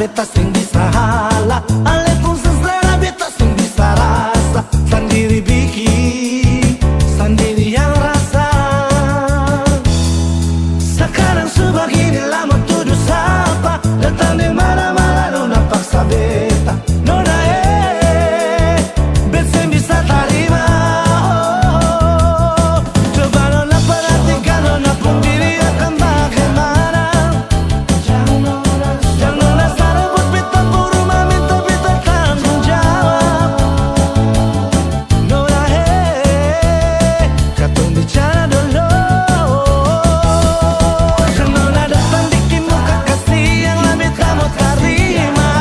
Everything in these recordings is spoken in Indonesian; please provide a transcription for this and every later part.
beta sing bisa hala, ale pun seselera beta sing bisa rasa. Sendiri bikin, sendiri yang rasa. Sekarang sebegini lama tuduh sapa, datang di mana-mana nona paksa beta. Nona beta sing bisa terima. Coba nona perhatikan nona pun diri akan bagaimana. Jangan nona sarabut beta pun rumah minta beta tanggung jawab. Nona katong bicara dulu. Jangan nona datang bikin muka kasih yang lah beta mau terima.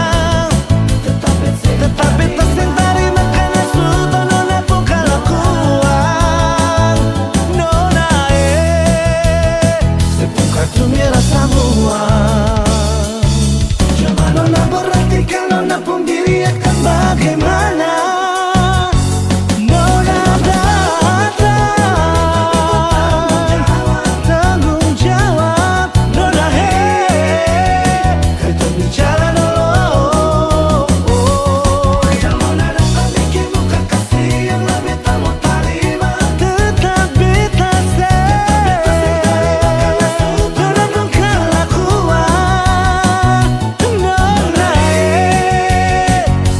Tetap beta sing terima karena sudah nona pun kelakuan. Nona sepung kartu merah semua. Coba nona perhatikan nona pun diri akan bagaimana. Nona datang tanggung jawab. Nona kita bicara dulu. Jangan nona datang bikin muka kasih yang lah beta mau terima. Tetap beta nona pun kelakuan. Nona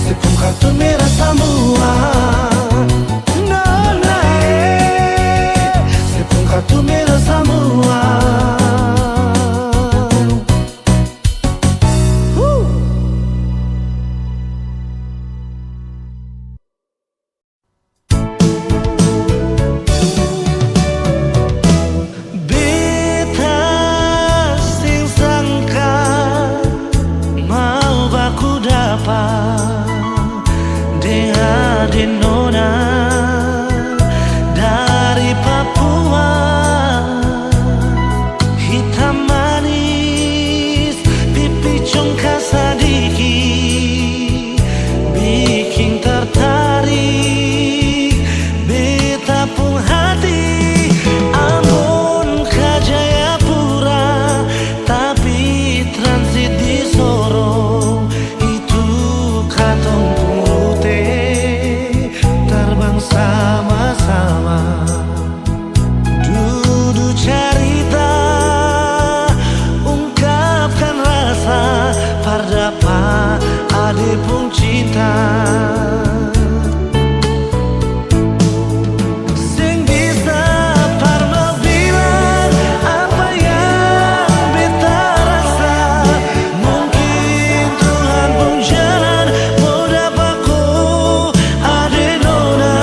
sepung kartu merah semua. Nona sepung kartu merah semua. Beta sing sangka mau baku dapat dengan nona dari Papua. Hitam manis pipi congkak sadiki bikin tertarik beta pun hati. Ambon ke Jayapura tapi transit di Sorong. Itu katong pun rute terbang sama-sama. Duduk cerita ungkapkan rasa pardapa ade pun cinta. Sing bisa parma bilang apa yang beta rasa. Mungkin Tuhan pun jalan mau dapatku ade nona.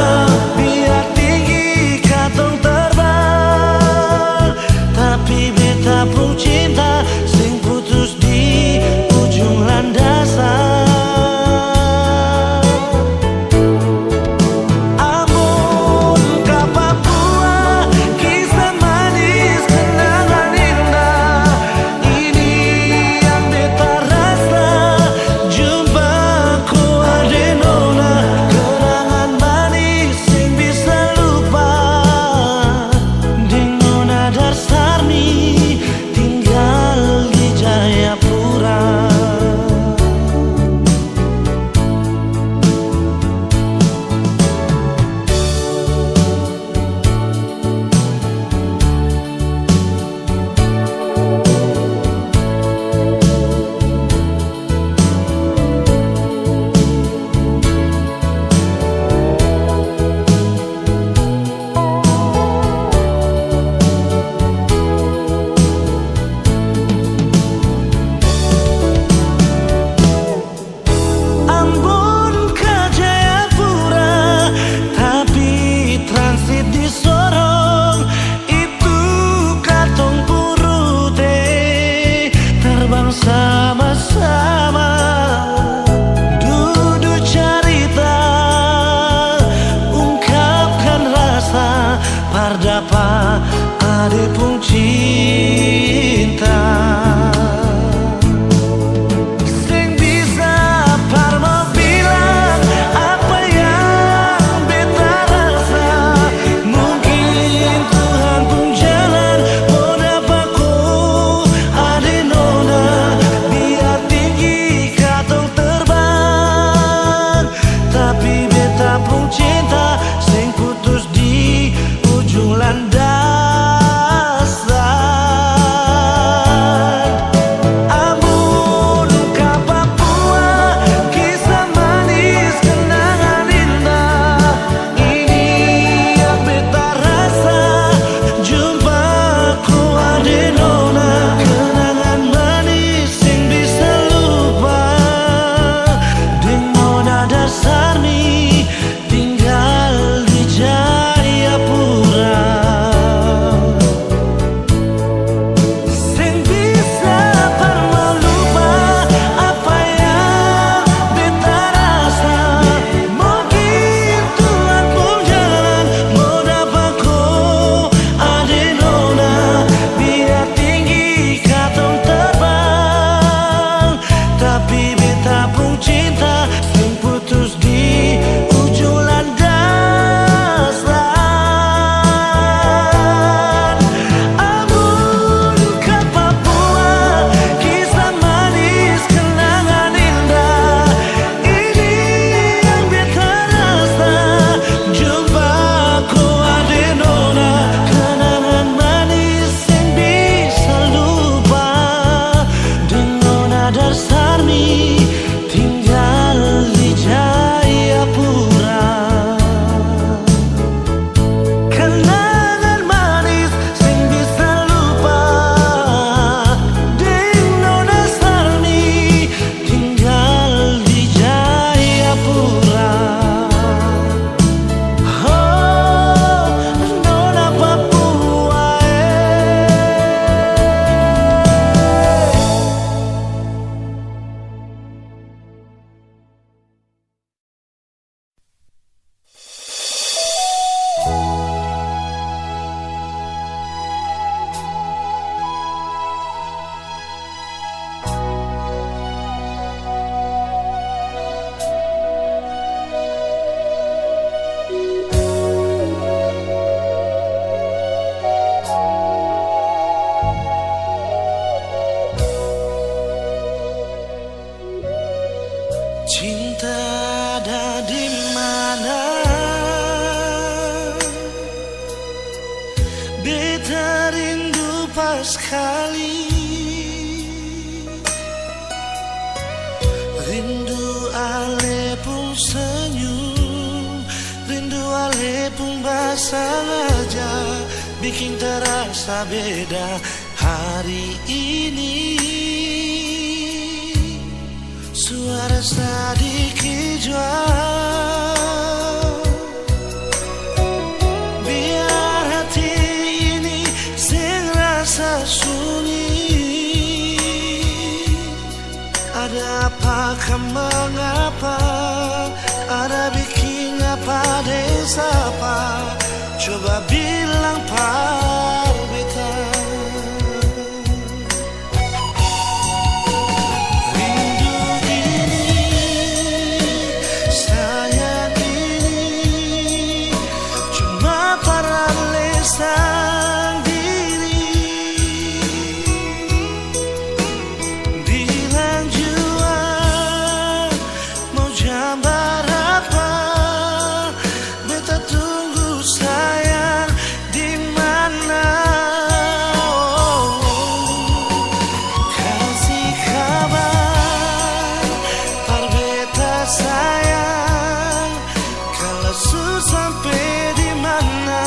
Biar tinggi katong terbang, tapi beta pun cinta sing putus di ujung landasan. Ambon ke Papua, kisah manis kenangan indah. Ini yang beta rasa, jumpaku ade nona. Kenangan manis sing bisa lupa. Ding nona Darsarni tinggal di Jayapura. Ambon ke Jayapura tapi transit di Sorong. Itu katong pun rute terbang sama-sama. Duduk cerita ungkapkan rasa pardapa ade pun cinta. Sing bisa parma bilang apa yang beta rasa. Mungkin Tuhan pun jalan mau dapatku ade nona. Biar tinggi hampa sekali. Rindu ale pun senyum, rindu ale pun basah aja, bikin terasa beda hari ini. Suara sedikit jual, biar hati ini sing rasa sunyi. Ada apa, mengapa, ada bikin apa desa apa, coba bilang par beta. Sampai di mana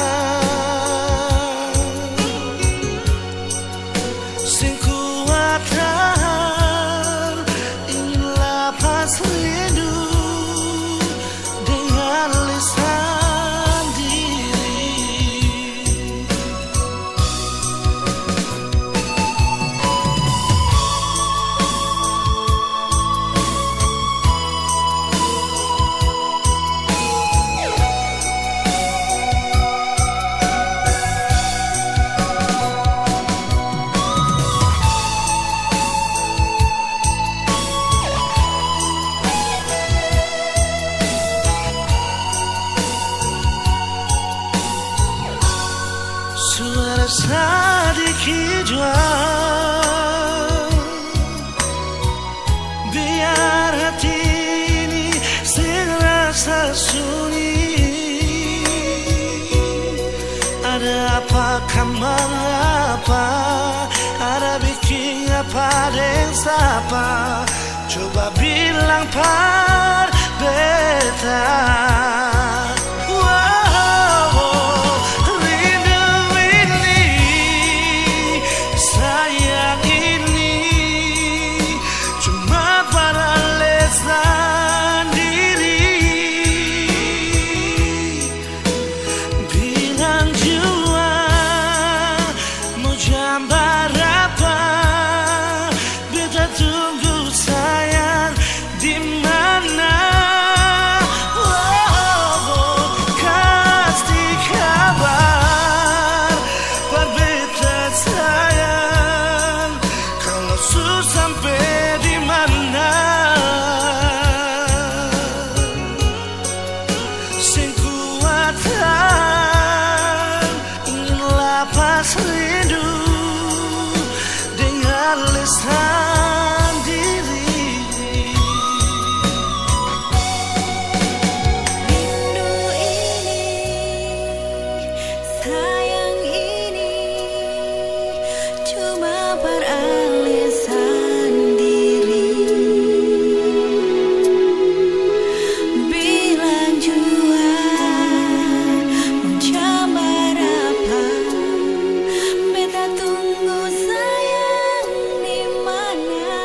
sing kuat tahan, inilah pas rindu dengan lisan diri. Suara sedikit jual, biar hati ini serasa sunyi. Ada apa, mengapa, ada bikin apa desa apa, coba bilang par beta. Gambar apa, beta tunggu sayang di mana. Kasih kabar, par beta sayang, kalau susah sampai di mana. Sing kuatan, inilah pas rindu lisan diri. Rindu ini, sayang ini, cuma peralisan diri. Bilang jua mau jambar apa, beta tunggu sayang di mana.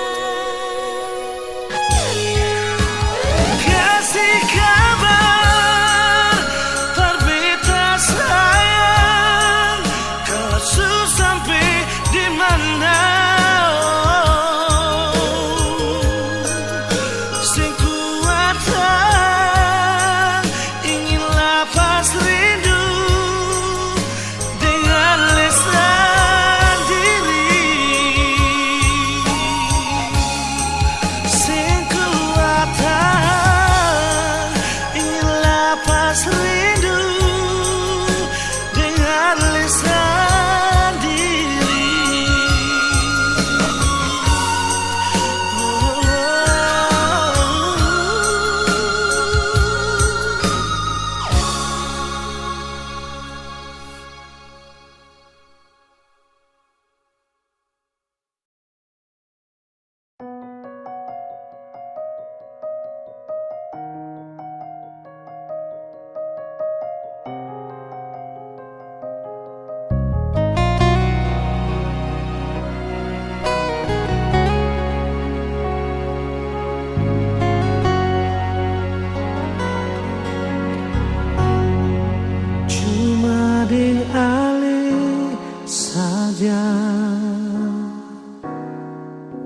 Kasih kabar, par beta sayang, kalau susah sampai di mana.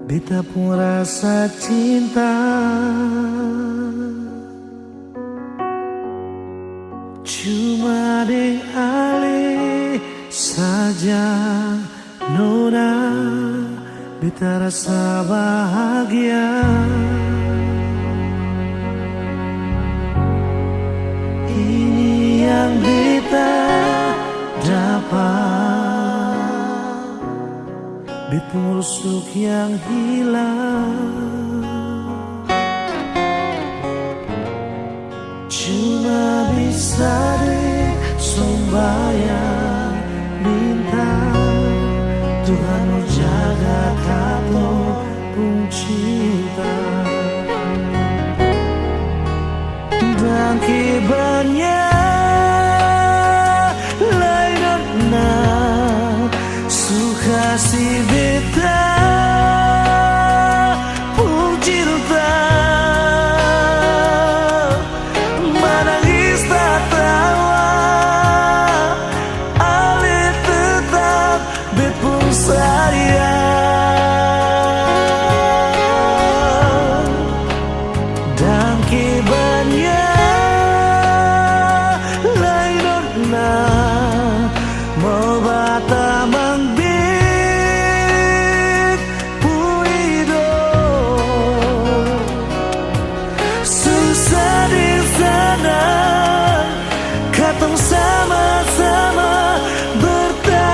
beta pun rasa cinta. Cuma deng ale saja nona, beta rasa bahagia. Ini yang beta dapat, beta rusuk yang hilang. Cuma bisa deh sembahyang minta Tuhan mau jaga kamu pun cinta. Dan kibarnya lain na suka si beta pun cinta. Menangis tak tawa ale tetap bepung sayang. Dan kibarnya mau bata mangbit puido susah di sana katong sama-sama bertahan.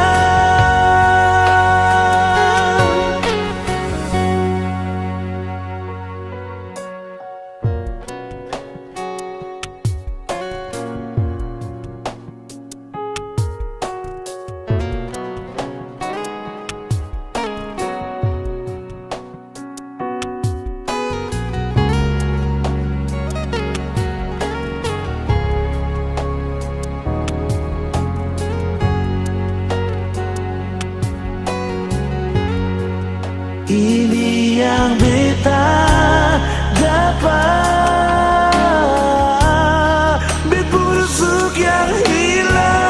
Ini yang beta dapat, bet busuk yang hilang.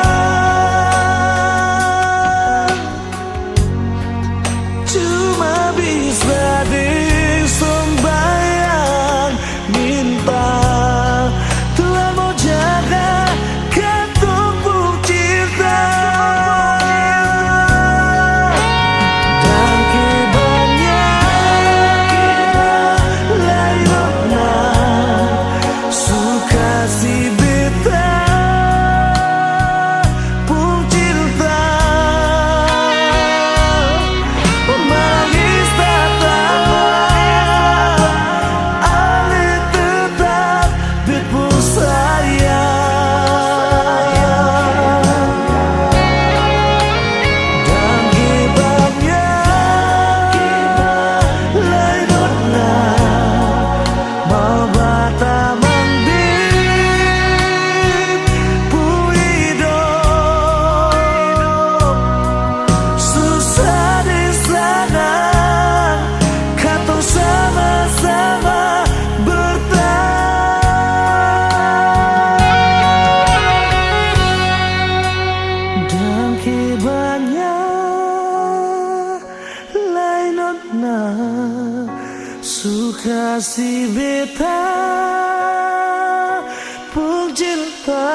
Cuma bisa deng sembahyang minta Tuhan mau jaga katong pun cinta. Suka si beta pun cinta.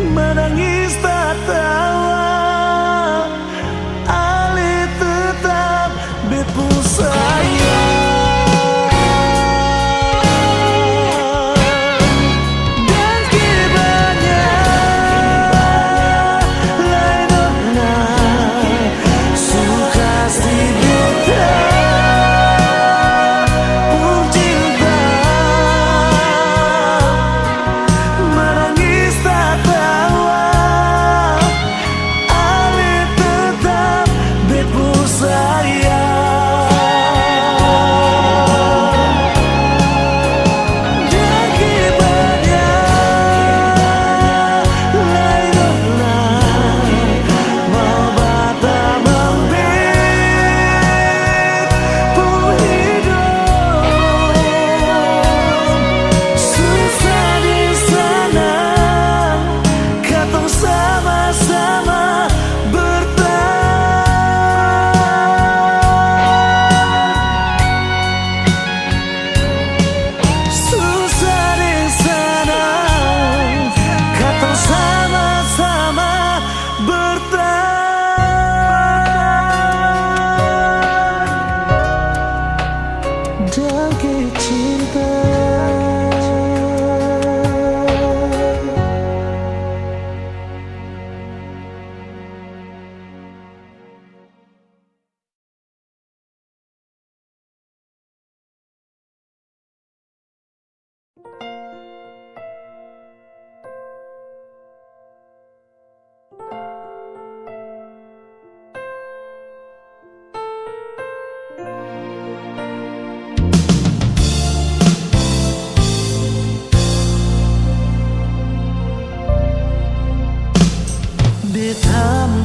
Menangis tak tawa ale tetap bepung sayang. Dan kibarnya lain na suka si beta pun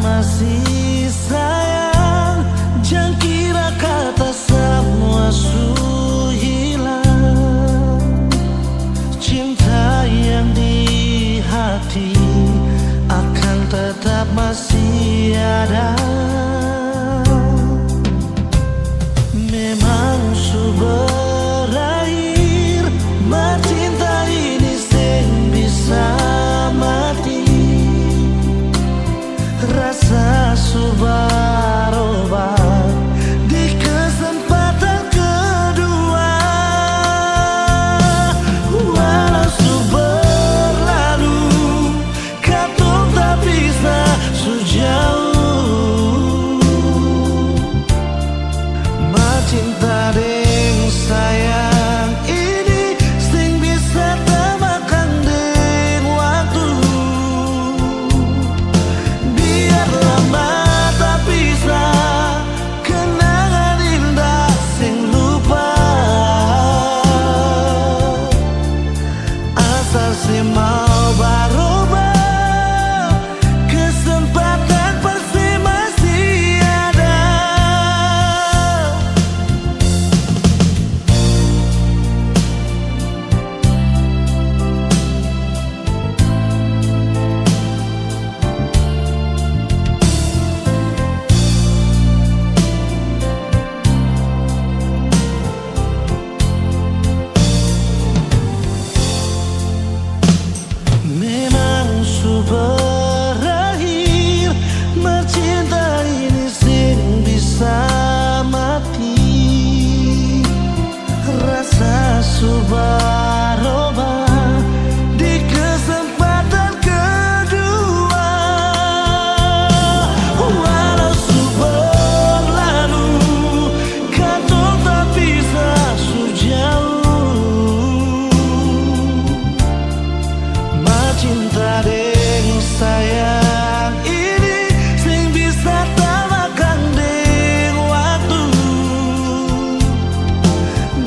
masih sayang, jangan kira kata semua su hilang. Cinta yang di hati akan tetap masih ada. Memang su berakhir, cinta ini sing bisa mati. Rasa su berubah di kesempatan kedua. Walau su berlalu, katong tak bisa su jauh. Cinta deng sayang ini sing bisa temakan deng waktu. Biar lama tak bisa kenangan indah sing lupa. Asal si mau berubah, kesempatan pasti masih ada. Memang su berakhir, cinta ini sing bisa mati. Rasa su berubah di kesempatan kedua. Walau su berlalu, katong tak bisa su jauh. Cinta deng sayang ini sing bisa temakan deng waktu.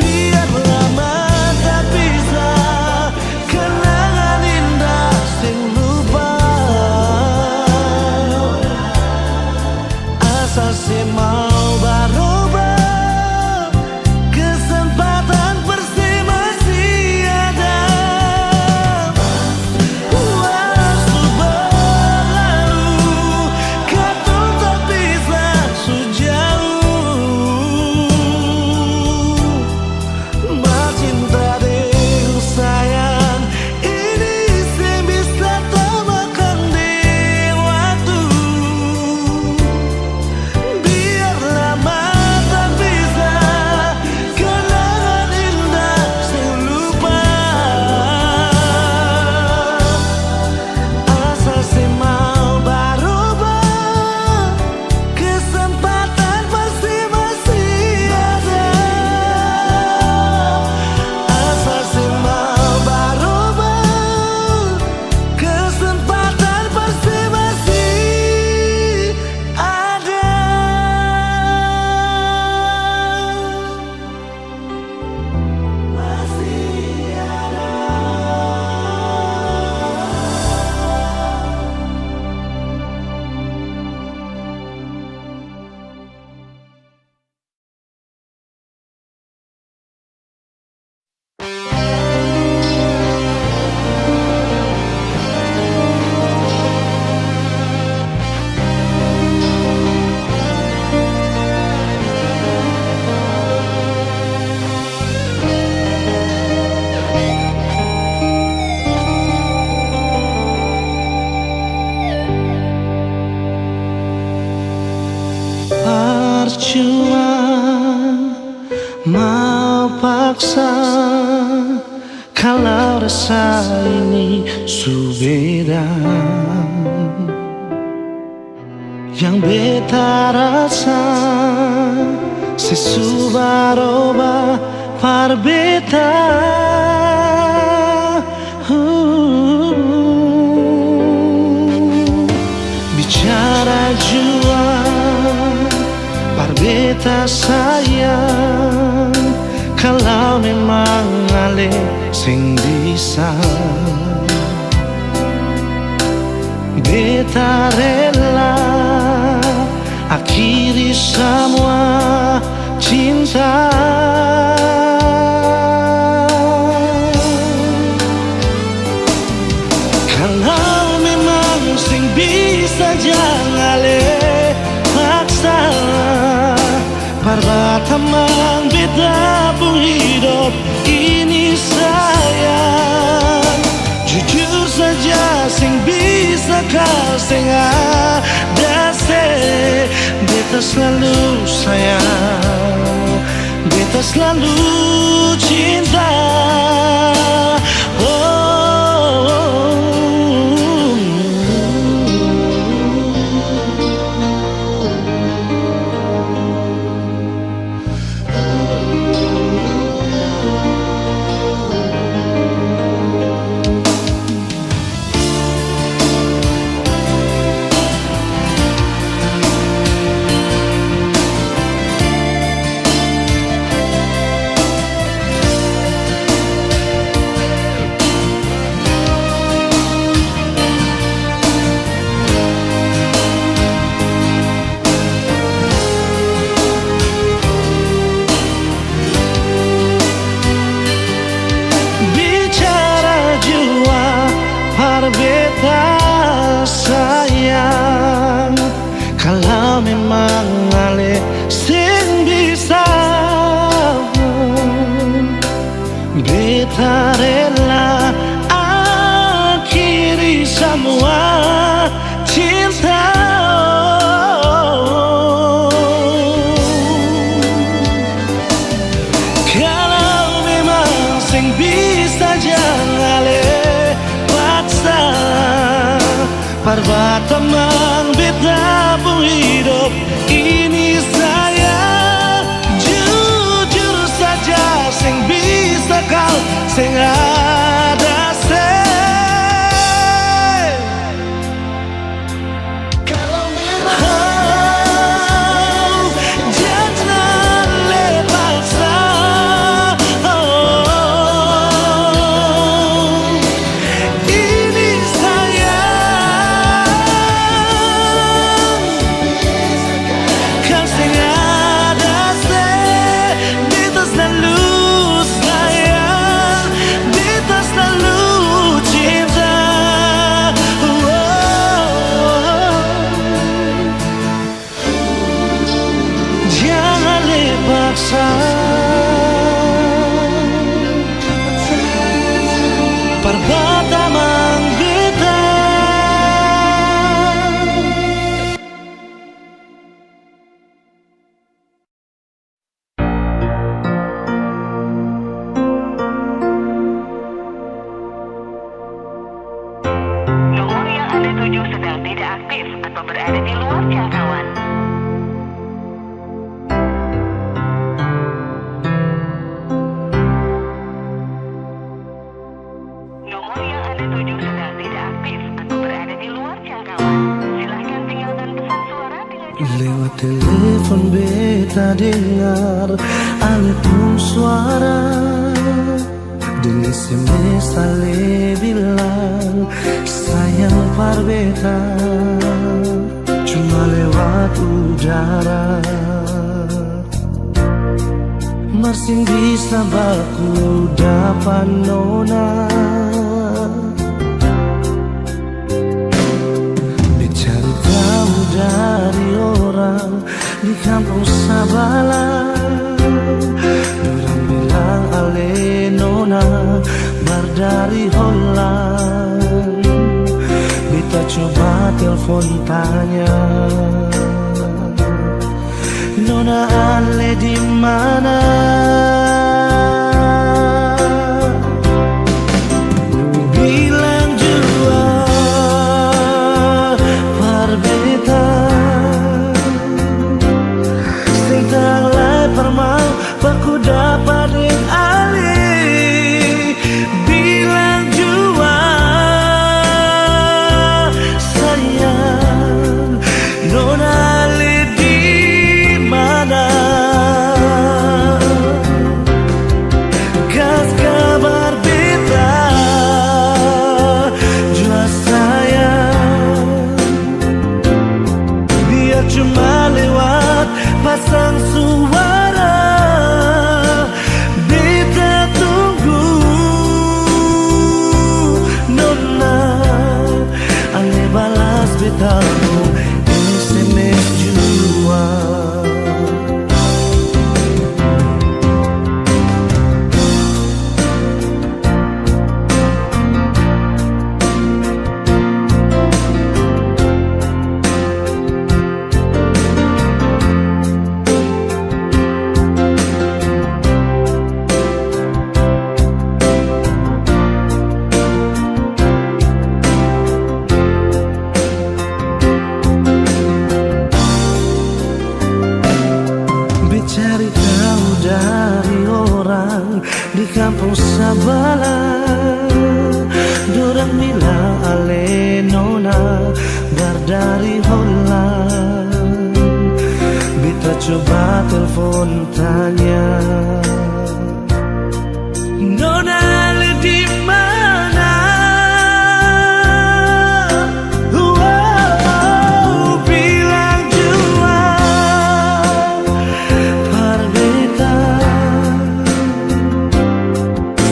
Biar lama tak bisa kenangan indah sing lupa. Asal si mau berubah, kesempatan pasti masih ada. Percuma mau paksa kalau rasa ini su beda. Yang beta rasa sesu berubah par beta. Bicara jua par beta sayang, kalau memang ale sing bisa beta rela Parbatamang beta pun hidup ini sayang. Jujur saja sing bisa kau sing ada se. Beta selalu sayang, beta selalu cinta. Beta sayang, kalau memang ale sing bisa, beta rela akhiri semua cinta. Kalau memang sing bisa jangan ale Parbatamang beta pun hidup ini sayang. Jujur saja sing bisa kau sing ada se. Kalau memang jangan lepasnya. Ini Parbatamang beta. Nomor yang Anda tuju sedang tidak aktif atau berada di luar jangkauan. Nomor yang Anda tuju sedang tidak aktif atau berada di luar jangkauan. Silakan tinggalkan pesan suara dengan Lewat telepon beta dengar ale pun suara. Di SMS ale bilang sayang par beta, cuma lewat udara. Masih bisa baku dapat nona. Dicari tahu dari orang di kampung Sabala. Orang bilang ale nona berdari Holland. Beta coba telepon tanya, nona ale di mana? Bilang jua par beta, sing tanglai permau baku dapat ding ale. Bilang jua sayang, nona ale di mana? Kas kabar beta jua sayang, dia cuma lewat pasang suara. Beta tunggu nona ale balas beta SMS jua. di kampung Sabala. Dorang bilang ale nona dari Holland. Beta coba telepon tanya, nona ale di mana? Wow, bilang jua par beta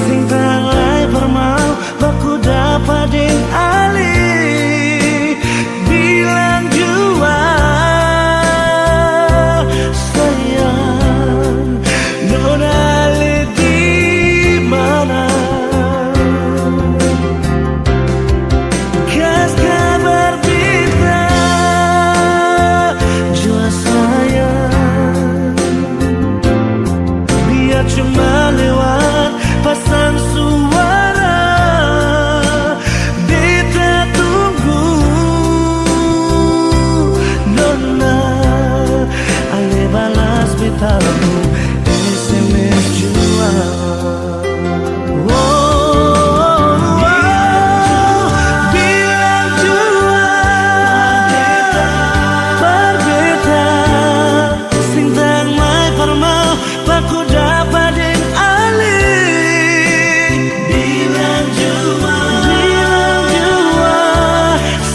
sing tanglai permau baku dapat ding ali. Bilang jua sayang, nona ale di mana? Kas kabar beta jua sayang, biar cuma lewat pasang suara. Beta tunggu nona ale balas betamu SMS jua. Bilang jua par beta sing tang mai permau baku dapat ding ali. Bilang jua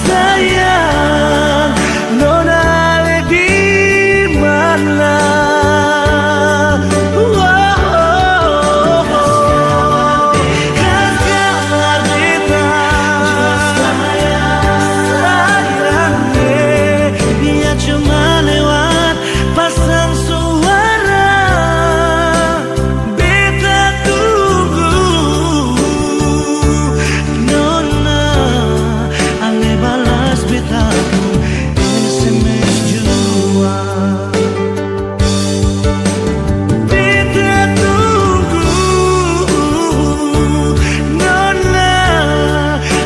sayang, nona ale di mana? Kas kabar beta sayang, dia cuma lewat pasang suara. Beta tunggu nona ale balas betamu SMS jua. Beta tunggu nona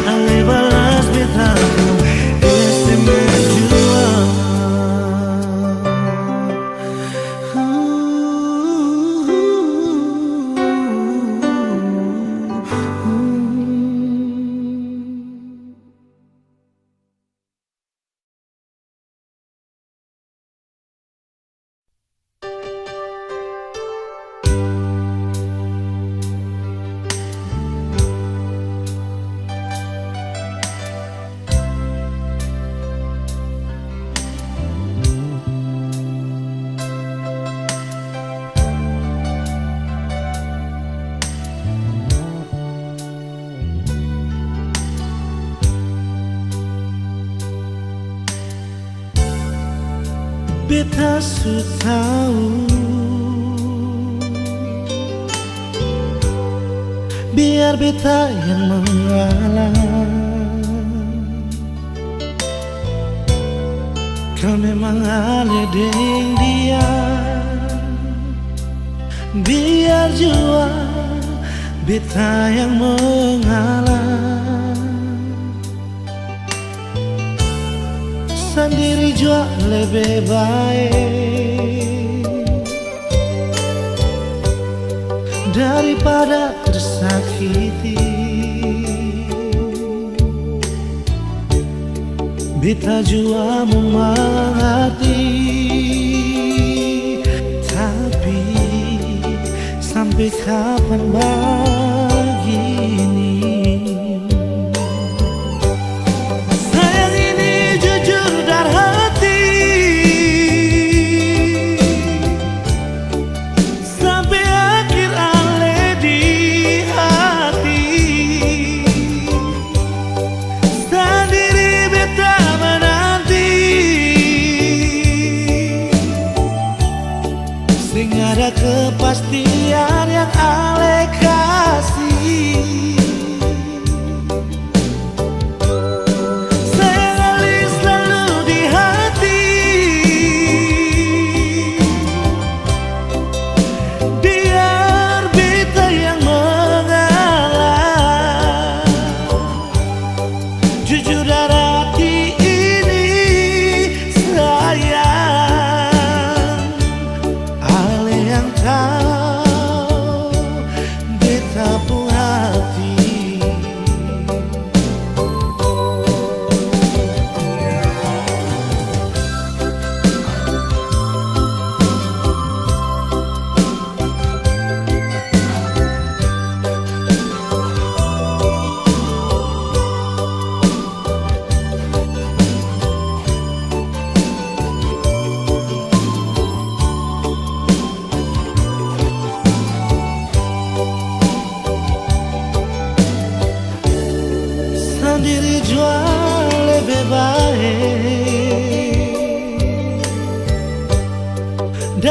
ale balas betamu SMS jua. Beta su tahu, biar beta yang mengalah. Kau memang ale deng dia, biar jua beta yang mengalah. Sendiri jua lebih baik daripada tersakiti. Beta jua mengerti, tapi sampai kapan begini? Sayang ini jujur dari hati, sampai akhir ale di hati. Sendiri beta menanti, sing ada kepastian yang ale kasih.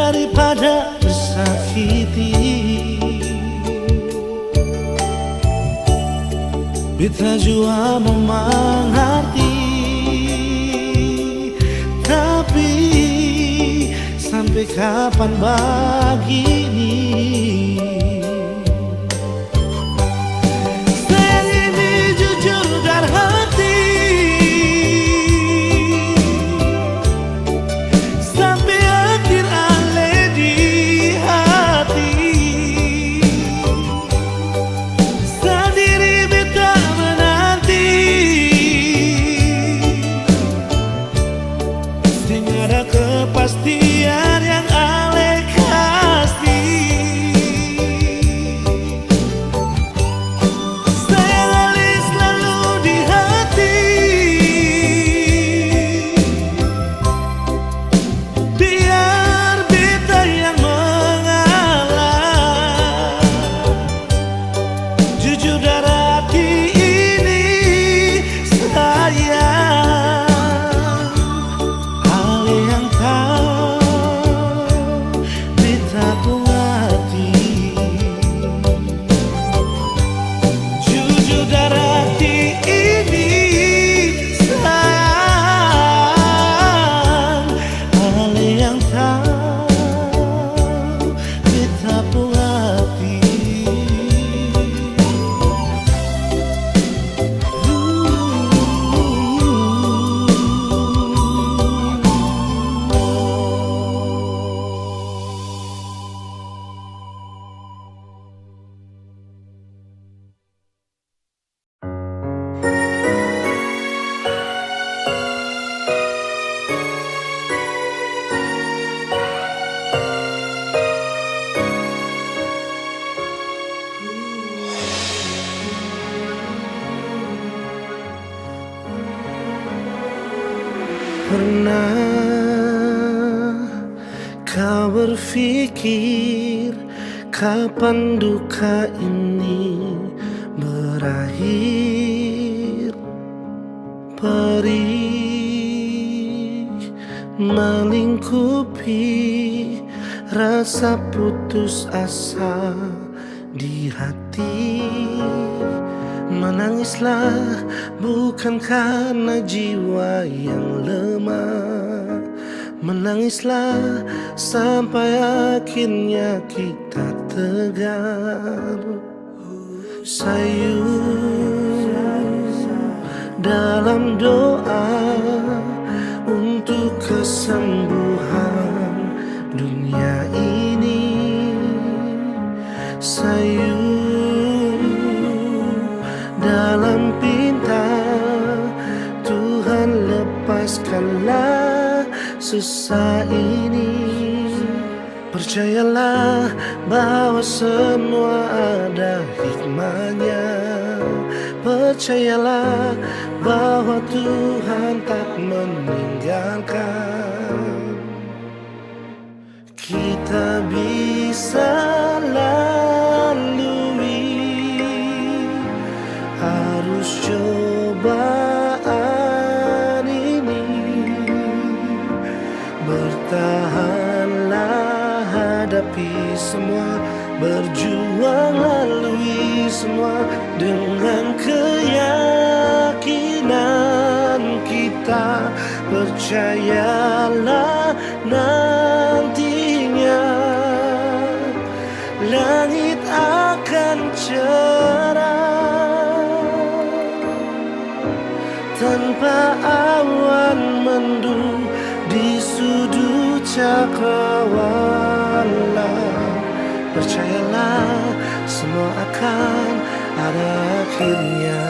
daripada tersakiti. Beta jua memang hati, tapi sampai kapan begini? Sayang ini jujur dari hati, sampai akhir ale di hati. Sendiri beta menanti, sehingga ada kepastian yang ale kasih. Sayang ale selalu di hati, biar beta yang mengalah. Jujur dari hati ini sayang, ale yang tahu beta pun hati. Jujur dari hati ini sayang, ale yang tahu beta pun hati. Pernah kau berpikir kapan duka ini berakhir? Perih melingkupi rasa putus asa di hati. Menangislah bukan karena jiwa yang lemah, menangislah sampai akhirnya kita tegar. Sayu dalam doa untuk kesembuhan dunia ini. Sayu dalam pinta, Tuhan lepaskanlah susah ini. Percayalah bahwa semua ada hikmahnya. Percayalah bahwa Tuhan tak meninggalkan. Kita bisa harus cobaan ini. Bertahanlah, hadapi semua, berjuang lalui semua dengan keyakinan kita. Percayalah nantinya langit akan cerah tanpa awan mendung di sudut cakrawala. Percayalah semua akan ada akhirnya.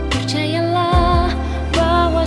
Percayalah bahwa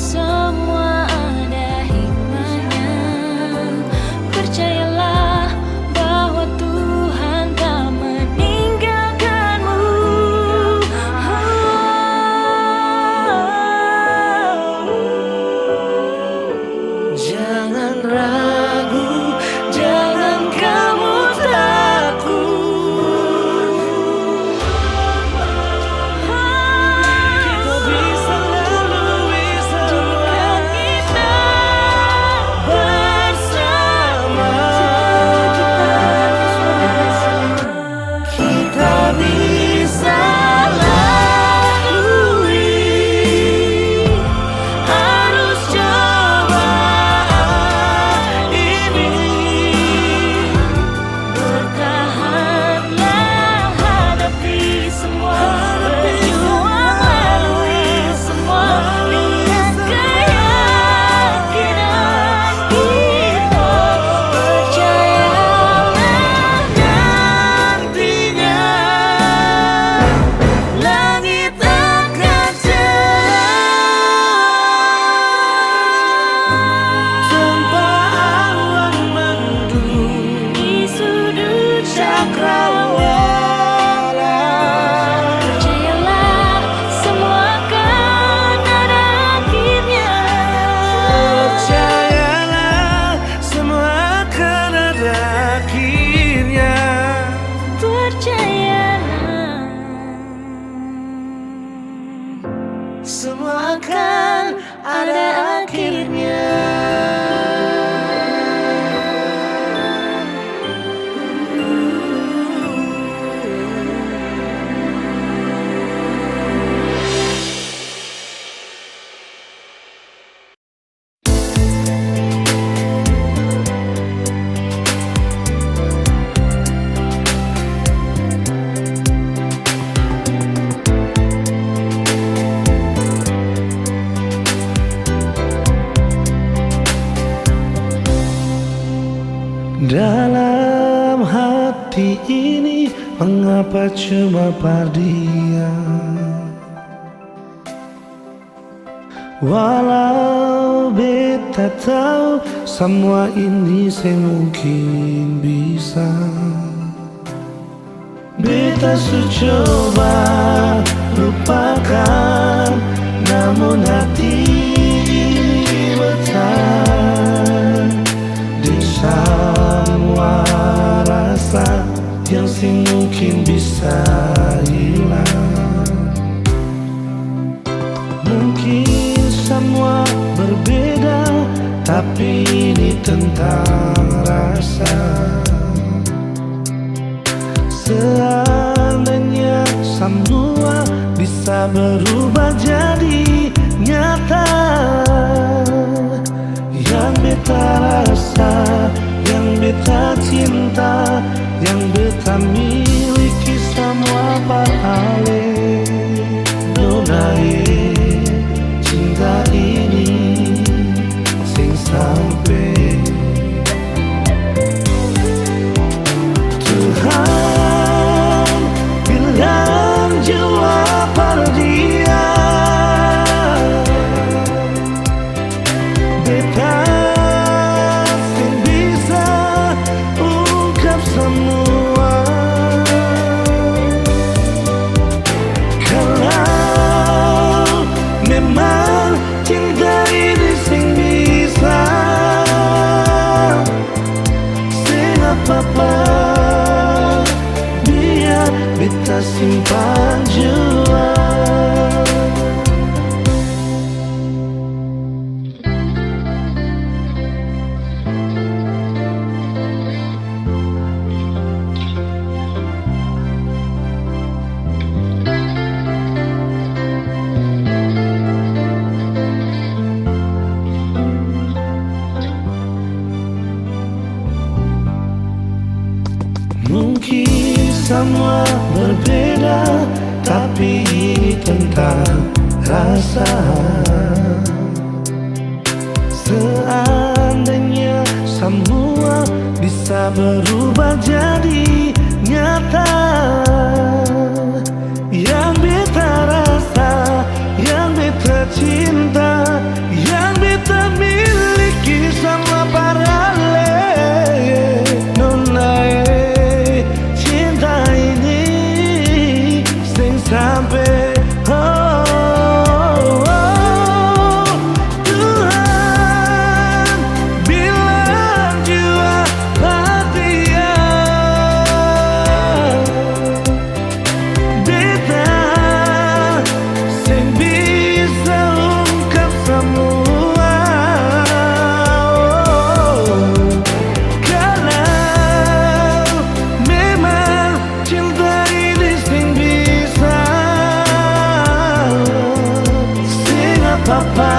hati ini mengapa cuma berdiam. Walau beta tahu semua ini semungkin bisa, beta su coba lupakan, namun hati ini bertahan di semua rasa yang mungkin bisa hilang. Mungkin semua berbeda, tapi ini tentang rasa. Seandainya semua bisa berubah jadi nyata, yang beta rasa, yang beta cinta, yang beta miliki semua beralih. Donai cinta ini sing sampai Tuhan bilang jiwa pada dia, beta sing bisa ungkap semua. Kalau memang cinta ini sing bisa, sing apa-apa, biar beta simpan jua. Mungkin semua berbeda, tapi ini tentang rasa. Seandainya semua bisa berubah jadi nyata, yang beta rasa, yang beta cinta, yang beta miliki semua paralel. Nona cinta ini sing sampai Tuhan bilang jua bahagia, beta sing bisa ungkap semua. Kalau memang cinta ini sing bisa, sing apa-apa,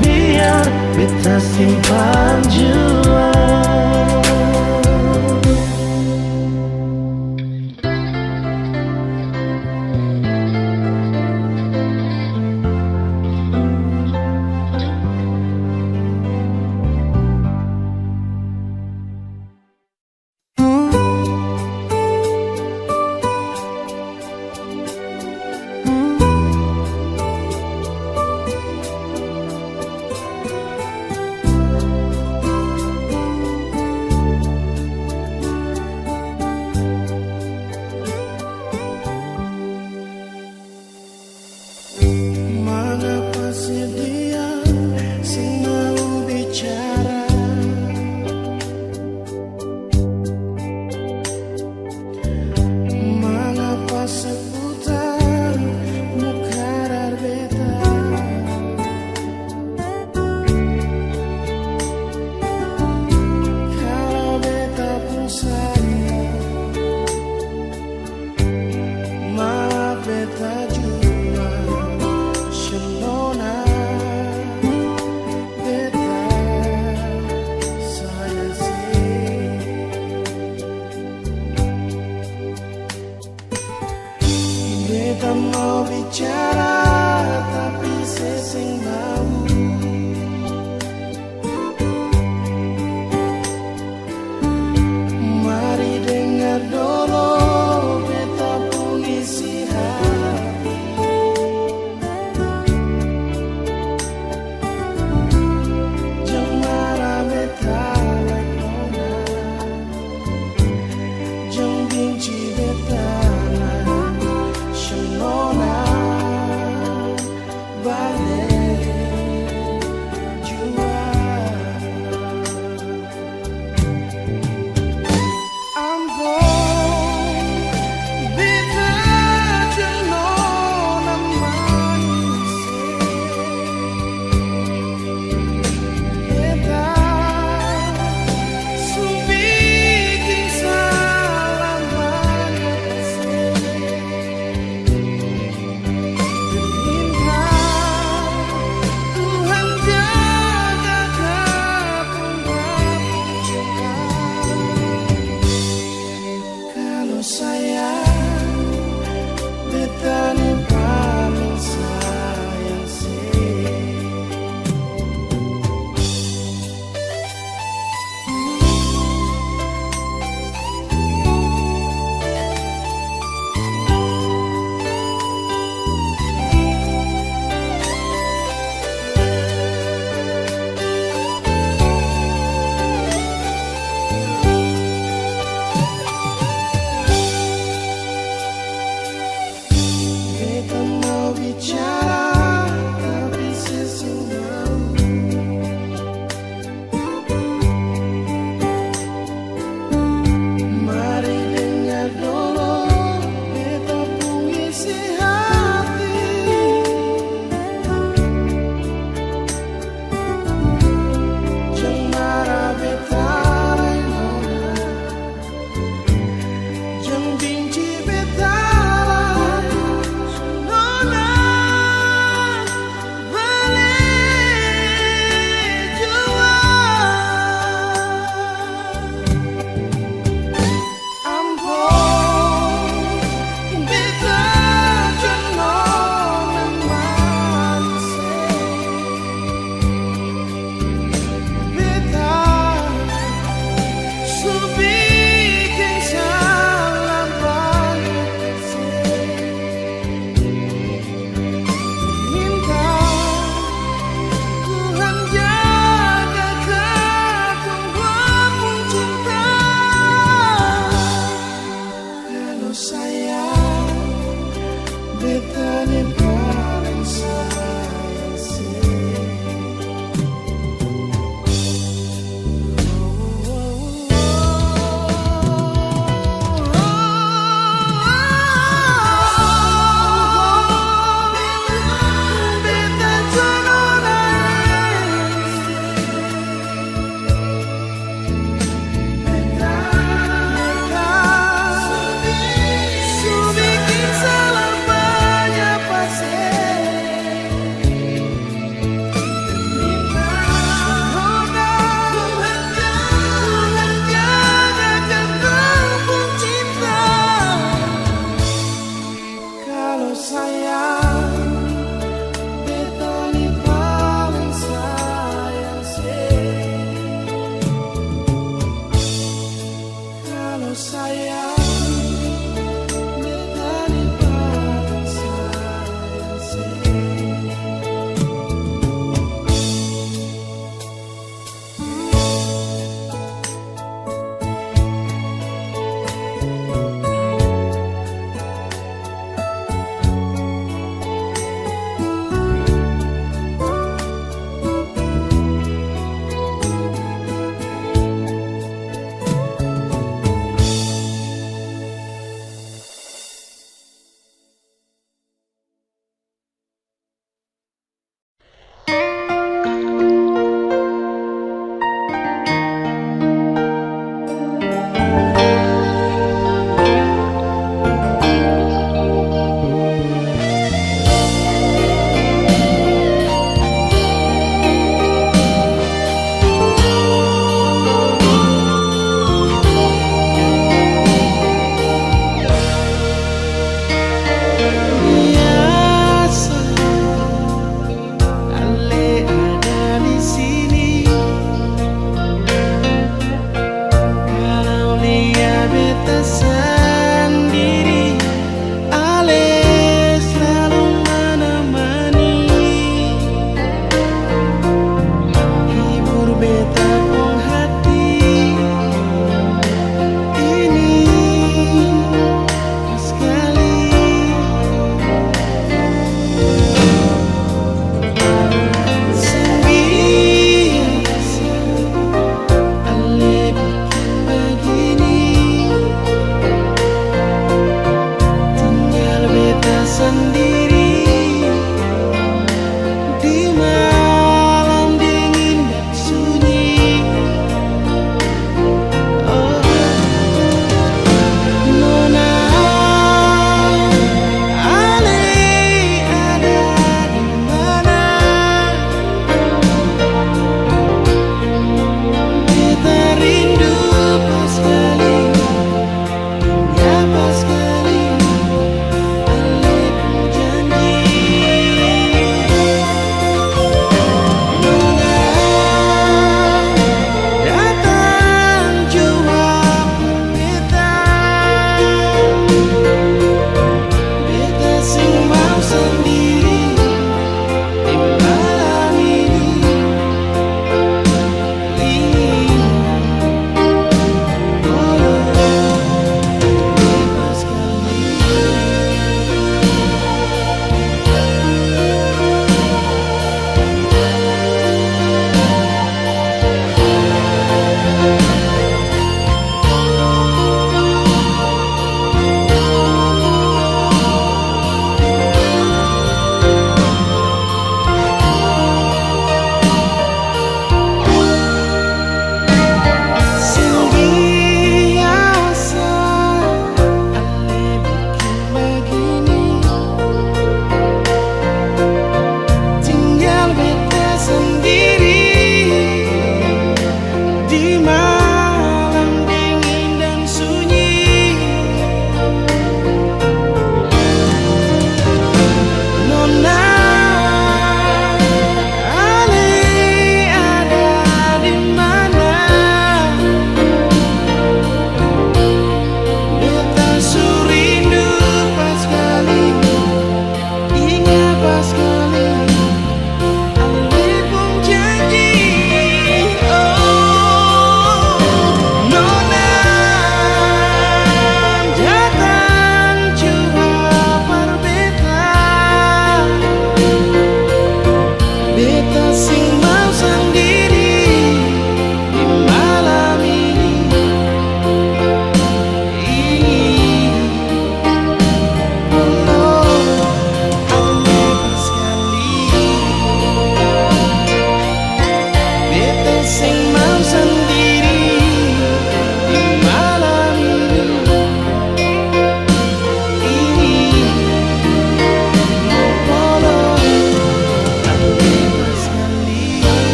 biar beta simpan jua. Mengapa sih dia sing mau bicara, mengapa seputar muka beta, kalau beta pun sayang, maaf beta juga Shenona, beta saya sih, beta mau bicara tapi sesing bau, bikin salah banyak minta Tuhan jaga ketungguanmu cinta. Kalau sayang beta ni paling sayang sih.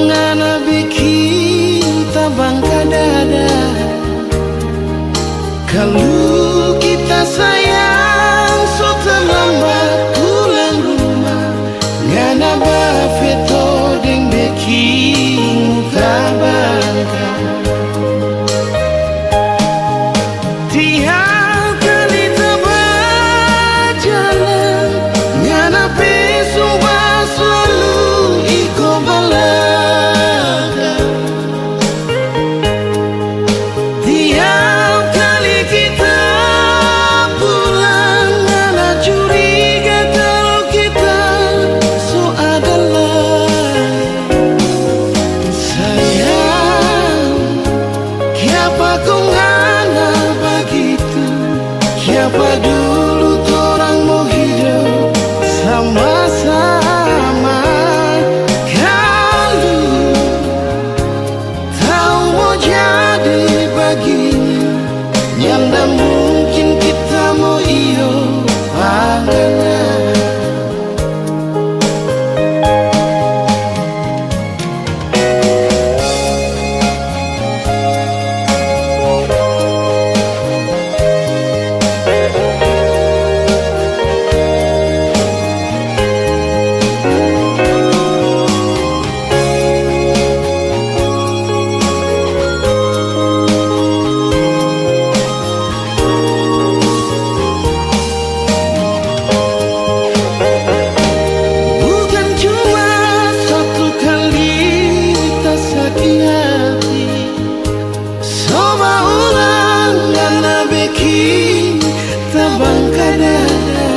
ngana bikin tabang kadada. Kalau kita sayang so terlambat pulang rumah, ngana bafeto deng bikin muka bangga. Tiap kali tebak jalan, ngana pesumba selalu iko balaga. Tiap kali kita pulang, ngana curiga kalau kita so adalah sayang. Siapa kau ngana begitu? Siapa dulu orang mau hidup sama-sama? Kalau tahu mau jadi begini, nyanda mungkin kita mau iyo pandangan. Bukan cuma satu kali kita sakit hati, coba ulang ngana bikin tabang kadada.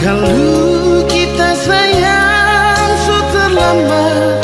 Kalau kita sayang so terlambat